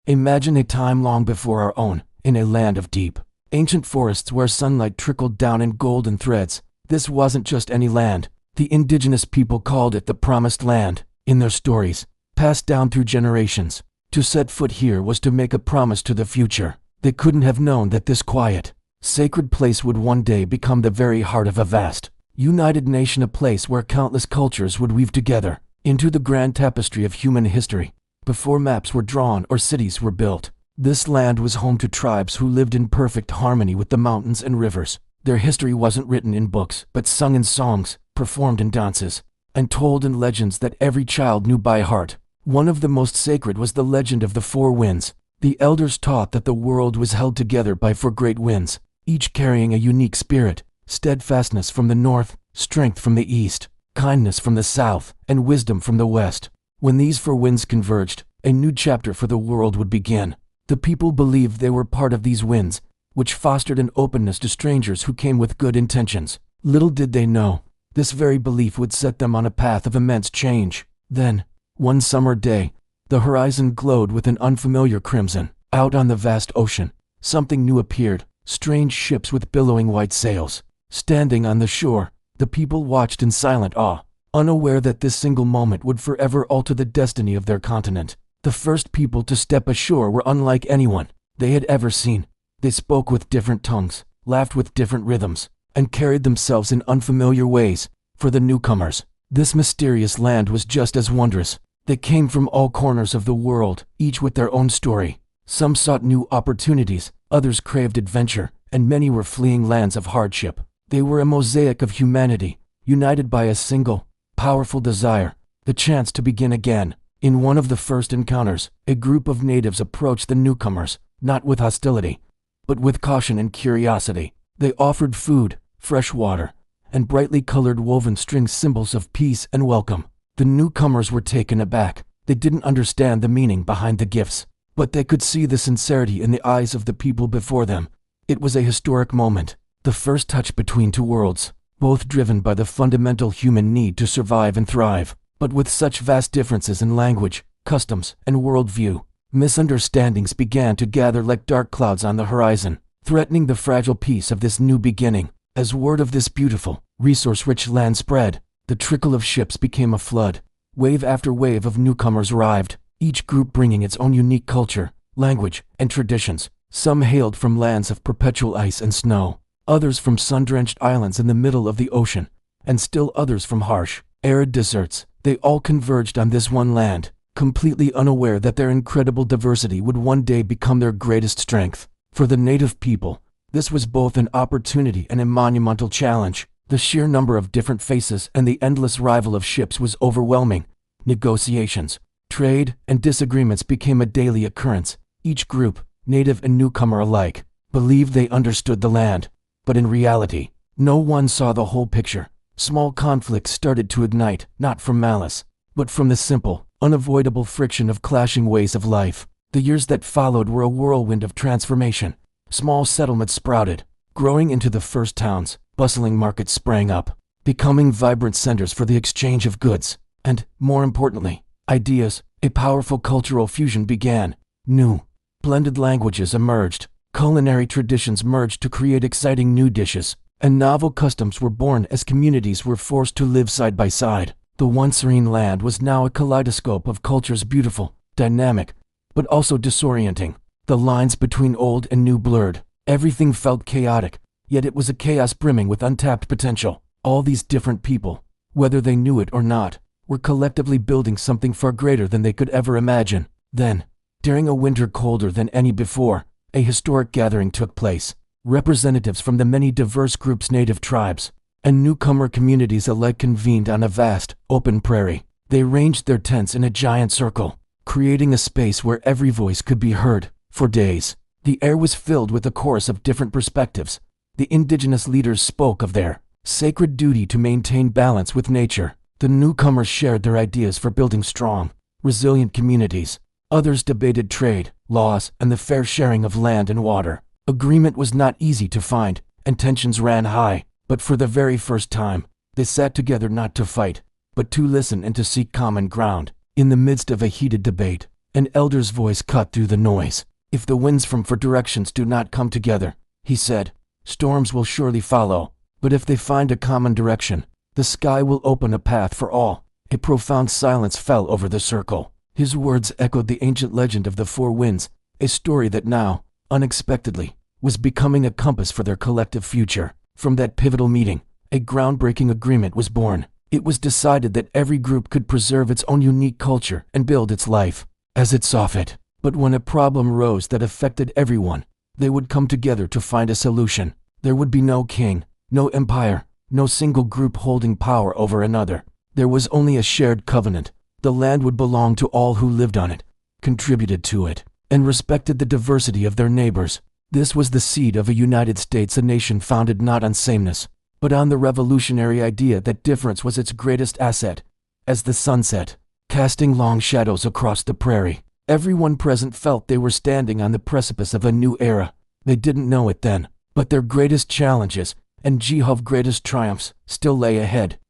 Imagine a time long before our own, in a land of deep, ancient forests where sunlight trickled down in golden threads. This wasn't just any land. The indigenous people called it the Promised Land. In their stories, passed down through generations, to set foot here was to make a promise to the future. They couldn't have known that this quiet, sacred place would one day become the very heart of a vast, united nation, a place where countless cultures would weave together into the grand tapestry of human history. Before maps were drawn or cities were built, this land was home to tribes who lived in perfect harmony with the mountains and rivers. Their history wasn't written in books, but sung in songs, performed in dances, and told in legends that every child knew by heart. One of the most sacred was the legend of the four winds. The elders taught that the world was held together by four great winds, each carrying a unique spirit: steadfastness from the north, strength from the east, kindness from the south, and wisdom from the west. When these four winds converged, a new chapter for the world would begin. The people believed they were part of these winds, which fostered an openness to strangers who came with good intentions. Little did they know, this very belief would set them on a path of immense change. Then, one summer day, the horizon glowed with an unfamiliar crimson. Out on the vast ocean, something new appeared: strange ships with billowing white sails. Standing on the shore, the people watched in silent awe, unaware that this single moment would forever alter the destiny of their continent. The first people to step ashore were unlike anyone they had ever seen. They spoke with different tongues, laughed with different rhythms, and carried themselves in unfamiliar ways. For the newcomers, this mysterious land was just as wondrous. They came from all corners of the world, each with their own story. Some sought new opportunities, others craved adventure, and many were fleeing lands of hardship. They were a mosaic of humanity, united by a single, powerful desire: the chance to begin again. In one of the first encounters, a group of natives approached the newcomers, not with hostility, but with caution and curiosity. They offered food, fresh water, and brightly colored woven string, symbols of peace and welcome. The newcomers were taken aback. They didn't understand the meaning behind the gifts, but they could see the sincerity in the eyes of the people before them. It was a historic moment, the first touch between two worlds, both driven by the fundamental human need to survive and thrive. But with such vast differences in language, customs, and worldview, misunderstandings began to gather like dark clouds on the horizon, threatening the fragile peace of this new beginning. As word of this beautiful, resource-rich land spread, the trickle of ships became a flood. Wave after wave of newcomers arrived, each group bringing its own unique culture, language, and traditions. Some hailed from lands of perpetual ice and snow, others from sun-drenched islands in the middle of the ocean, and still others from harsh, arid deserts. They all converged on this one land, completely unaware that their incredible diversity would one day become their greatest strength. For the native people, this was both an opportunity and a monumental challenge. The sheer number of different faces and the endless rival of ships was overwhelming. Negotiations, trade, and disagreements became a daily occurrence. Each group, native and newcomer alike, believed they understood the land, but in reality, no one saw the whole picture. Small conflicts started to ignite, not from malice, but from the simple, unavoidable friction of clashing ways of life. The years that followed were a whirlwind of transformation. Small settlements sprouted, growing into the first towns. Bustling markets sprang up, becoming vibrant centers for the exchange of goods, and, more importantly, ideas. A powerful cultural fusion began. New, blended languages emerged, culinary traditions merged to create exciting new dishes, and novel customs were born as communities were forced to live side by side. The once serene land was now a kaleidoscope of cultures, beautiful, dynamic, but also disorienting. The lines between old and new blurred. Everything felt chaotic, yet it was a chaos brimming with untapped potential. All these different people, whether they knew it or not, were collectively building something far greater than they could ever imagine. Then, during a winter colder than any before, a historic gathering took place. Representatives from the many diverse groups, native tribes, and newcomer communities alike convened on a vast, open prairie. They ranged their tents in a giant circle, creating a space where every voice could be heard. For days, the air was filled with a chorus of different perspectives. The indigenous leaders spoke of their sacred duty to maintain balance with nature. The newcomers shared their ideas for building strong, resilient communities. Others debated trade, laws, and the fair sharing of land and water. Agreement was not easy to find, and tensions ran high, but for the very first time, they sat together not to fight, but to listen and to seek common ground. In the midst of a heated debate, An elder's voice cut through the noise. "If the winds from four directions do not come together," he said, "storms will surely follow. But if they find a common direction, the sky will open a path for all." A profound silence fell over the circle. His words echoed the ancient legend of the four winds, a story that now, unexpectedly, was becoming a compass for their collective future. From that pivotal meeting, a groundbreaking agreement was born. It was decided that every group could preserve its own unique culture and build its life as it saw fit. But when a problem arose that affected everyone, they would come together to find a solution. There would be no king, no empire, no single group holding power over another. There was only a shared covenant. The land would belong to all who lived on it, contributed to it, and respected the diversity of their neighbors. This was the seed of a United States, a nation founded not on sameness, but on the revolutionary idea that difference was its greatest asset. As the sun set, casting long shadows across the prairie, everyone present felt they were standing on the precipice of a new era. They didn't know it then, but their greatest challenges, and Jehovah's greatest triumphs, still lay ahead.